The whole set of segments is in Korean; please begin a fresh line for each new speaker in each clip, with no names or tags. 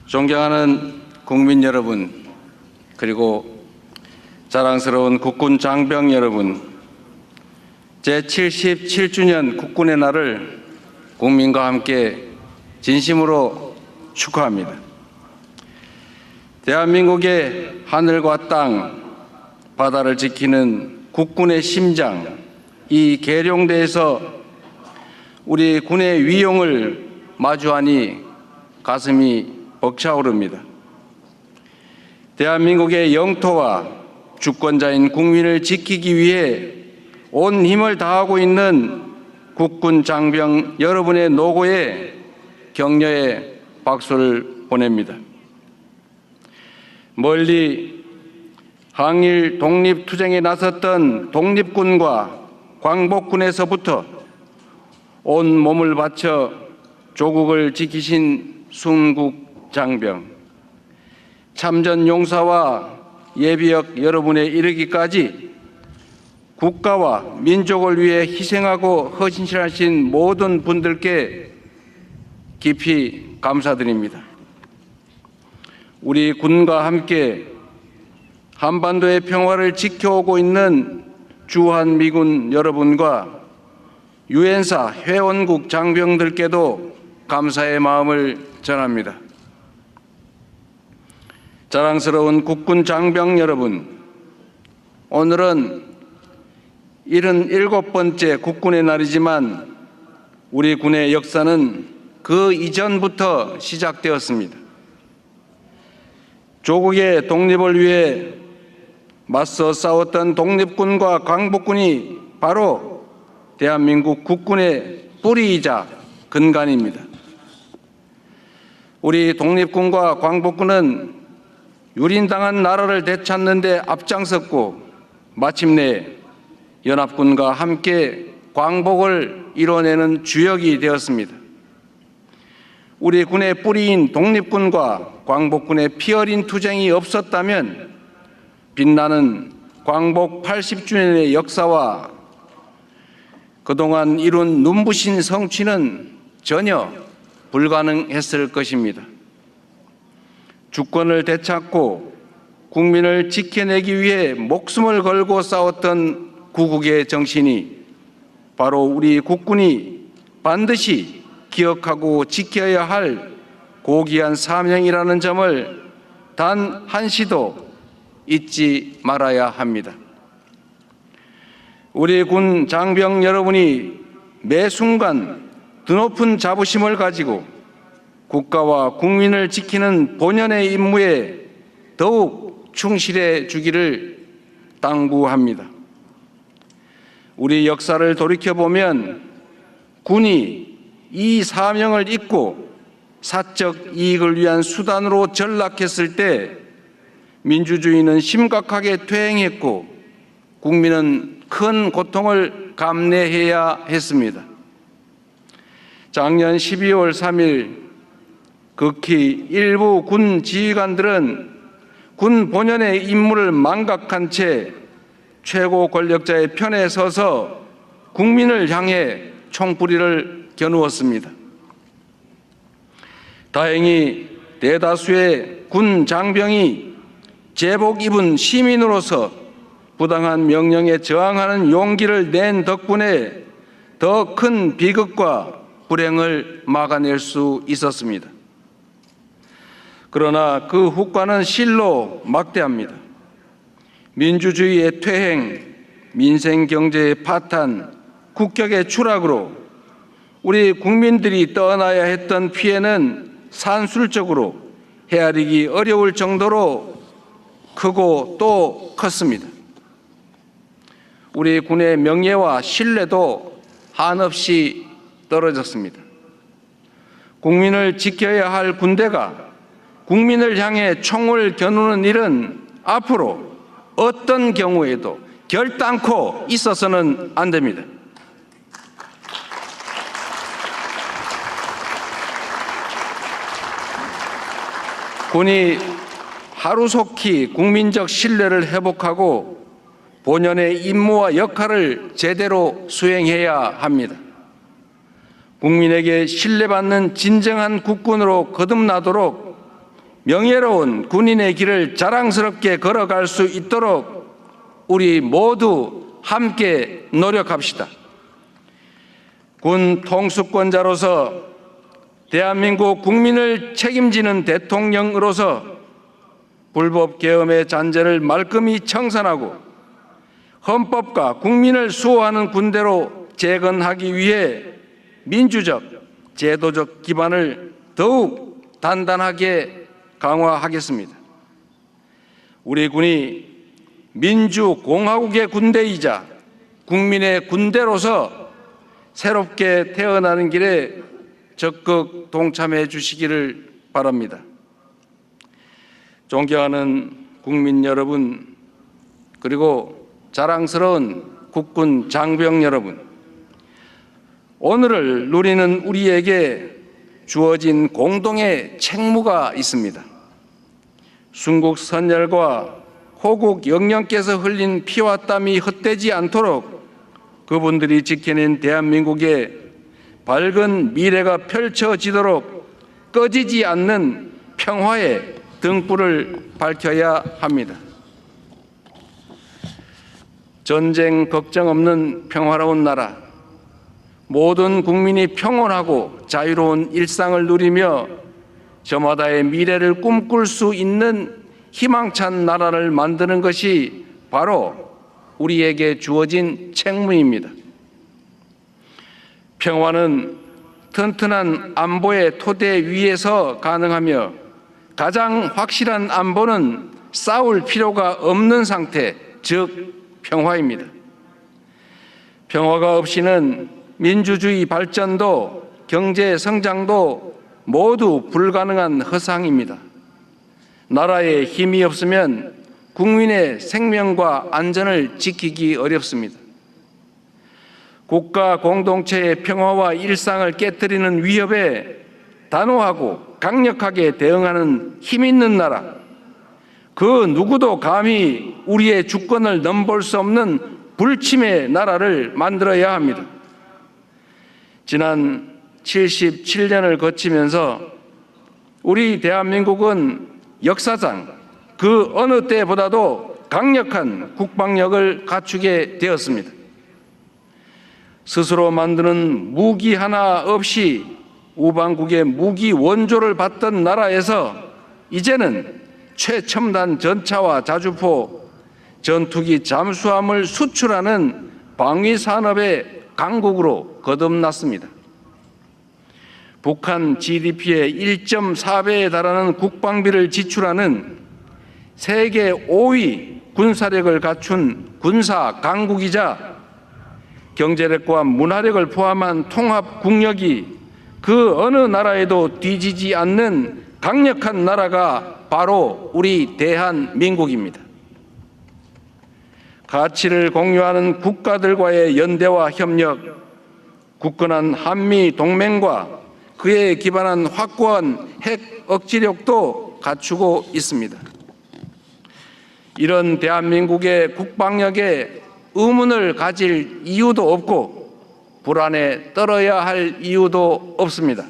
존경하는 국민 여러분, 그리고 자랑스러운 국군 장병 여러분, 제77주년 국군의 날을 국민과 함께 진심으로 축하합니다. 대한민국의 하늘과 땅, 바다를 지키는 국군의 심장, 이 계룡대에서 우리 군의 위용을 마주하니 가슴이 벅차오릅니다. 대한민국의 영토와 주권자인 국민을 지키기 위해 온 힘을 다하고 있는 국군 장병 여러분의 노고에 격려의 박수를 보냅니다. 멀리 항일 독립투쟁에 나섰던 독립군과 광복군에서부터 온 몸을 바쳐 조국을 지키신 순국 장병, 참전 용사와 예비역 여러분에 이르기까지 국가와 민족을 위해 희생하고 헌신하신 모든 분들께 깊이 감사드립니다. 우리 군과 함께 한반도의 평화를 지켜오고 있는 주한미군 여러분과 유엔사 회원국 장병들께도 감사의 마음을 전합니다. 자랑스러운 국군 장병 여러분, 오늘은 77번째 국군의 날이지만 우리 군의 역사는 그 이전부터 시작되었습니다. 조국의 독립을 위해 맞서 싸웠던 독립군과 광복군이 바로 대한민국 국군의 뿌리이자 근간입니다. 우리 독립군과 광복군은 유린당한 나라를 되찾는 데 앞장섰고 마침내 연합군과 함께 광복을 이뤄내는 주역이 되었습니다. 우리 군의 뿌리인 독립군과 광복군의 피어린 투쟁이 없었다면 빛나는 광복 80주년의 역사와 그동안 이룬 눈부신 성취는 전혀 불가능했을 것입니다. 주권을 되찾고 국민을 지켜내기 위해 목숨을 걸고 싸웠던 구국의 정신이 바로 우리 국군이 반드시 기억하고 지켜야 할 고귀한 사명이라는 점을 단 한시도 잊지 말아야 합니다. 우리 군 장병 여러분이 매 순간 드높은 자부심을 가지고 국가와 국민을 지키는 본연의 임무에 더욱 충실해 주기를 당부합니다. 우리 역사를 돌이켜보면 군이 이 사명을 잊고 사적 이익을 위한 수단으로 전락했을 때 민주주의는 심각하게 퇴행했고 국민은 큰 고통을 감내해야 했습니다. 작년 12월 3일 극히 일부 군 지휘관들은 군 본연의 임무를 망각한 채 최고 권력자의 편에 서서 국민을 향해 총부리를 겨누었습니다. 다행히 대다수의 군 장병이 제복 입은 시민으로서 부당한 명령에 저항하는 용기를 낸 덕분에 더 큰 비극과 불행을 막아낼 수 있었습니다. 그러나 그 후과는 실로 막대합니다. 민주주의의 퇴행, 민생 경제의 파탄, 국격의 추락으로 우리 국민들이 떠나야 했던 피해는 산술적으로 헤아리기 어려울 정도로 크고 또 컸습니다. 우리 군의 명예와 신뢰도 한없이 떨어졌습니다. 국민을 지켜야 할 군대가 국민을 향해 총을 겨누는 일은 앞으로 어떤 경우에도 결단코 있어서는 안 됩니다. 군이 하루속히 국민적 신뢰를 회복하고 본연의 임무와 역할을 제대로 수행해야 합니다. 국민에게 신뢰받는 진정한 국군으로 거듭나도록 명예로운 군인의 길을 자랑스럽게 걸어갈 수 있도록 우리 모두 함께 노력합시다. 군 통수권자로서 대한민국 국민을 책임지는 대통령으로서 불법 계엄의 잔재를 말끔히 청산하고 헌법과 국민을 수호하는 군대로 재건하기 위해 민주적, 제도적 기반을 더욱 단단하게 강화하겠습니다. 우리 군이 민주공화국의 군대이자 국민의 군대로서 새롭게 태어나는 길에 적극 동참해 주시기를 바랍니다. 존경하는 국민 여러분, 그리고 자랑스러운 국군 장병 여러분, 오늘을 누리는 우리에게 주어진 공동의 책무가 있습니다. 순국 선열과 호국 영령께서 흘린 피와 땀이 헛되지 않도록 그분들이 지켜낸 대한민국의 밝은 미래가 펼쳐지도록 꺼지지 않는 평화의 등불을 밝혀야 합니다. 전쟁 걱정 없는 평화로운 나라, 모든 국민이 평온하고 자유로운 일상을 누리며 저마다의 미래를 꿈꿀 수 있는 희망찬 나라를 만드는 것이 바로 우리에게 주어진 책무입니다. 평화는 튼튼한 안보의 토대 위에서 가능하며 가장 확실한 안보는 싸울 필요가 없는 상태, 즉 평화입니다. 평화가 없이는 민주주의 발전도 경제 성장도 모두 불가능한 허상입니다. 나라에 힘이 없으면 국민의 생명과 안전을 지키기 어렵습니다. 국가 공동체의 평화와 일상을 깨뜨리는 위협에 단호하고 강력하게 대응하는 힘 있는 나라, 그 누구도 감히 우리의 주권을 넘볼 수 없는 불침의 나라를 만들어야 합니다. 지난 77년을 거치면서 우리 대한민국은 역사상 그 어느 때보다도 강력한 국방력을 갖추게 되었습니다. 스스로 만드는 무기 하나 없이 우방국의 무기 원조를 받던 나라에서 이제는 최첨단 전차와 자주포, 전투기 잠수함을 수출하는 방위산업의 강국으로 거듭났습니다. 북한 GDP의 1.4배에 달하는 국방비를 지출하는 세계 5위 군사력을 갖춘 군사 강국이자 경제력과 문화력을 포함한 통합 국력이 그 어느 나라에도 뒤지지 않는 강력한 나라가 바로 우리 대한민국입니다. 가치를 공유하는 국가들과의 연대와 협력, 굳건한 한미 동맹과 그에 기반한 확고한 핵 억지력도 갖추고 있습니다. 이런 대한민국의 국방력에 의문을 가질 이유도 없고 불안에 떨어야 할 이유도 없습니다.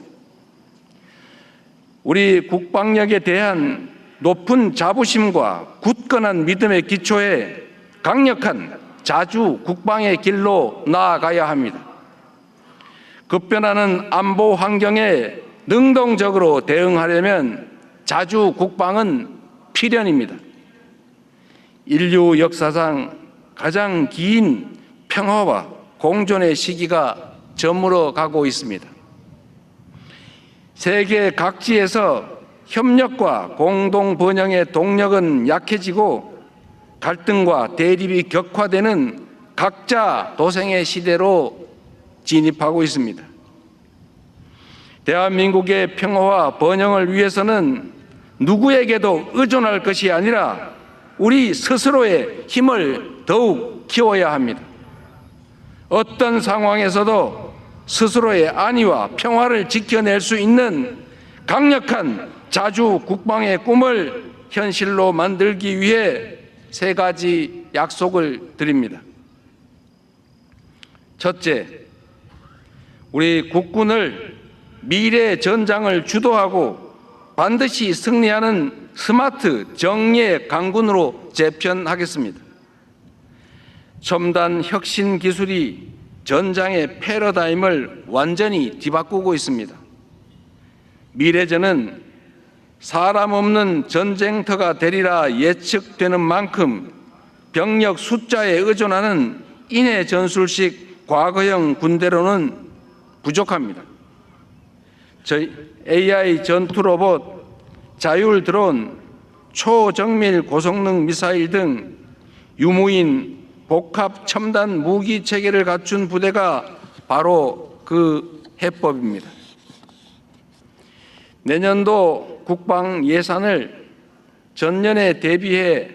우리 국방력에 대한 높은 자부심과 굳건한 믿음의 기초에 강력한 자주 국방의 길로 나아가야 합니다. 급변하는 안보 환경에 능동적으로 대응하려면 자주 국방은 필연입니다. 인류 역사상 가장 긴 평화와 공존의 시기가 저물어 가고 있습니다. 세계 각지에서 협력과 공동 번영의 동력은 약해지고 갈등과 대립이 격화되는 각자 도생의 시대로 진입하고 있습니다. 대한민국의 평화와 번영을 위해서는 누구에게도 의존할 것이 아니라 우리 스스로의 힘을 더욱 키워야 합니다. 어떤 상황에서도 스스로의 안위와 평화를 지켜낼 수 있는 강력한 자주 국방의 꿈을 현실로 만들기 위해 세 가지 약속을 드립니다. 첫째, 우리 국군을 미래 전장을 주도하고 반드시 승리하는 스마트 정예 강군으로 재편하겠습니다. 첨단 혁신 기술이 전장의 패러다임을 완전히 뒤바꾸고 있습니다. 미래전은 사람 없는 전쟁터가 되리라 예측되는 만큼 병력 숫자에 의존하는 인해 전술식 과거형 군대로는 부족합니다. AI 전투 로봇, 자율 드론, 초정밀 고성능 미사일 등 유무인 복합 첨단 무기 체계를 갖춘 부대가 바로 그 해법입니다. 내년도 국방 예산을 전년에 대비해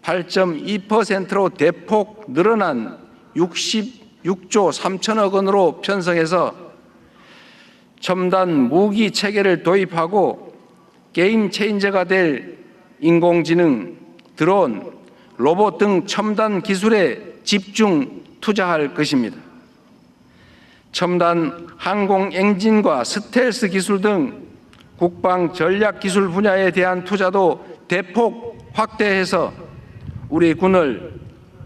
8.2%로 대폭 늘어난 66조 3천억 원으로 편성해서 첨단 무기 체계를 도입하고 게임 체인저가 될 인공지능, 드론, 로봇 등 첨단 기술에 집중 투자할 것입니다. 첨단 항공 엔진과 스텔스 기술 등 국방 전략 기술 분야에 대한 투자도 대폭 확대해서 우리 군을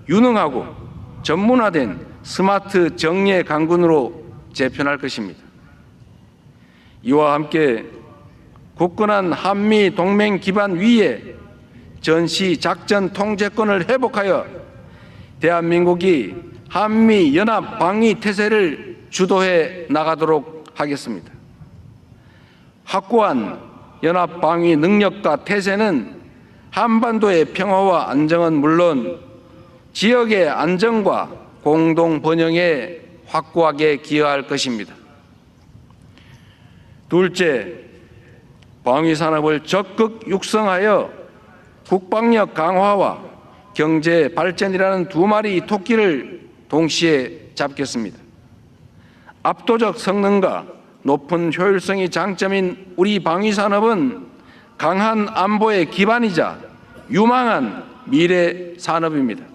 유능하고 전문화된 스마트 정예 강군으로 재편할 것입니다. 이와 함께 굳건한 한미 동맹 기반 위에 전시 작전 통제권을 회복하여 대한민국이 한미 연합 방위 태세를 주도해 나가도록 하겠습니다. 확고한 연합 방위 능력과 태세는 한반도의 평화와 안정은 물론 지역의 안정과 공동 번영에 확고하게 기여할 것입니다. 둘째, 방위 산업을 적극 육성하여 국방력 강화와 경제 발전이라는 두 마리 토끼를 동시에 잡겠습니다. 압도적 성능과 높은 효율성이 장점인 우리 방위 산업은 강한 안보의 기반이자 유망한 미래 산업입니다.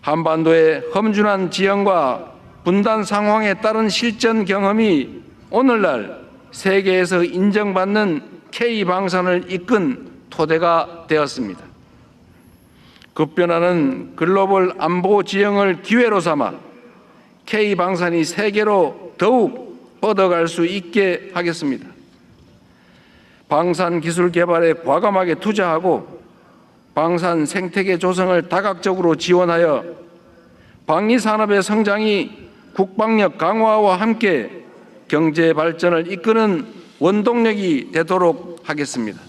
한반도의 험준한 지형과 분단 상황에 따른 실전 경험이 오늘날 세계에서 인정받는 K방산을 이끈 토대가 되었습니다. 급변하는 글로벌 안보 지형을 기회로 삼아 K방산이 세계로 더욱 뻗어갈 수 있게 하겠습니다. 방산 기술 개발에 과감하게 투자하고 방산 생태계 조성을 다각적으로 지원하여 방위 산업의 성장이 국방력 강화와 함께 경제 발전을 이끄는 원동력이 되도록 하겠습니다.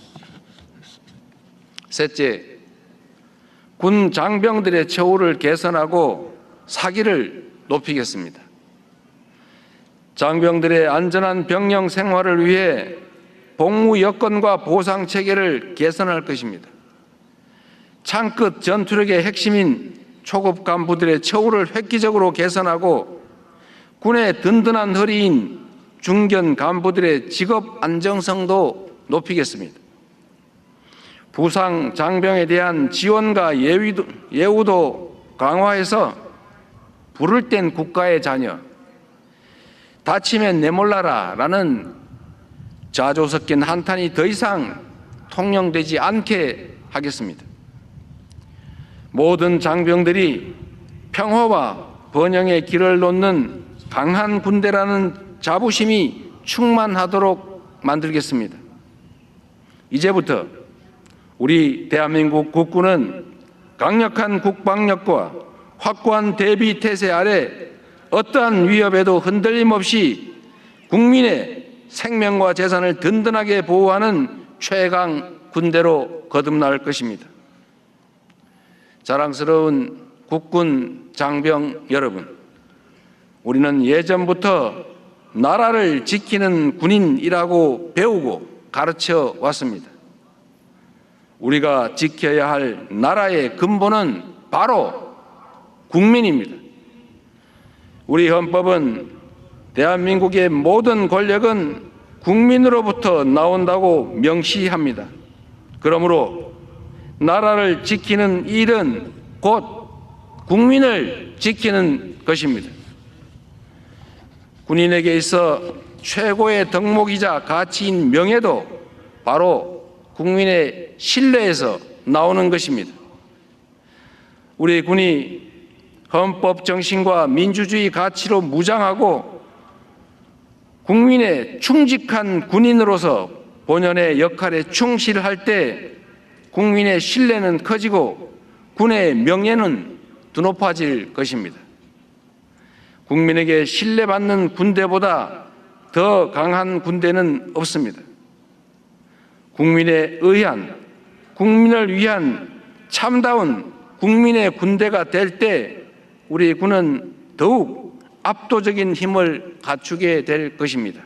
셋째, 군 장병들의 처우를 개선하고 사기를 높이겠습니다. 장병들의 안전한 병영 생활을 위해 복무 여건과 보상 체계를 개선할 것입니다. 창끝 전투력의 핵심인 초급 간부들의 처우를 획기적으로 개선하고 군의 든든한 허리인 중견 간부들의 직업 안정성도 높이겠습니다. 부상 장병에 대한 지원과 예우도 강화해서 부를 땐 국가의 자녀, 다치면 내몰라라 라는 자조 섞인 한탄이 더 이상 통용되지 않게 하겠습니다. 모든 장병들이 평화와 번영의 길을 놓는 강한 군대라는 자부심이 충만하도록 만들겠습니다. 이제부터 우리 대한민국 국군은 강력한 국방력과 확고한 대비 태세 아래 어떠한 위협에도 흔들림 없이 국민의 생명과 재산을 든든하게 보호하는 최강 군대로 거듭날 것입니다. 자랑스러운 국군 장병 여러분, 우리는 예전부터 나라를 지키는 군인이라고 배우고 가르쳐 왔습니다. 우리가 지켜야 할 나라의 근본은 바로 국민입니다. 우리 헌법은 대한민국의 모든 권력은 국민으로부터 나온다고 명시합니다. 그러므로 나라를 지키는 일은 곧 국민을 지키는 것입니다. 군인에게 있어 최고의 덕목이자 가치인 명예도 바로 국민의 신뢰에서 나오는 것입니다. 우리 군이 헌법 정신과 민주주의 가치로 무장하고 국민의 충직한 군인으로서 본연의 역할에 충실할 때 국민의 신뢰는 커지고 군의 명예는 드높아질 것입니다. 국민에게 신뢰받는 군대보다 더 강한 군대는 없습니다. 국민에 의한, 국민을 위한 참다운 국민의 군대가 될 때 우리 군은 더욱 압도적인 힘을 갖추게 될 것입니다.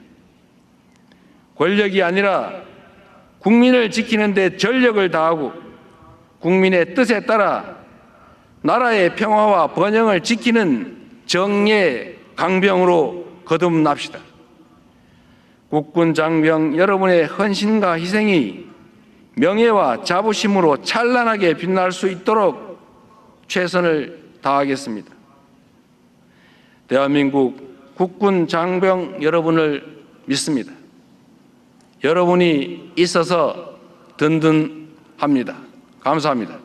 권력이 아니라 국민을 지키는 데 전력을 다하고 국민의 뜻에 따라 나라의 평화와 번영을 지키는 정예 강병으로 거듭납시다. 국군 장병 여러분의 헌신과 희생이 명예와 자부심으로 찬란하게 빛날 수 있도록 최선을 다하겠습니다. 대한민국 국군 장병 여러분을 믿습니다. 여러분이 있어서 든든합니다. 감사합니다.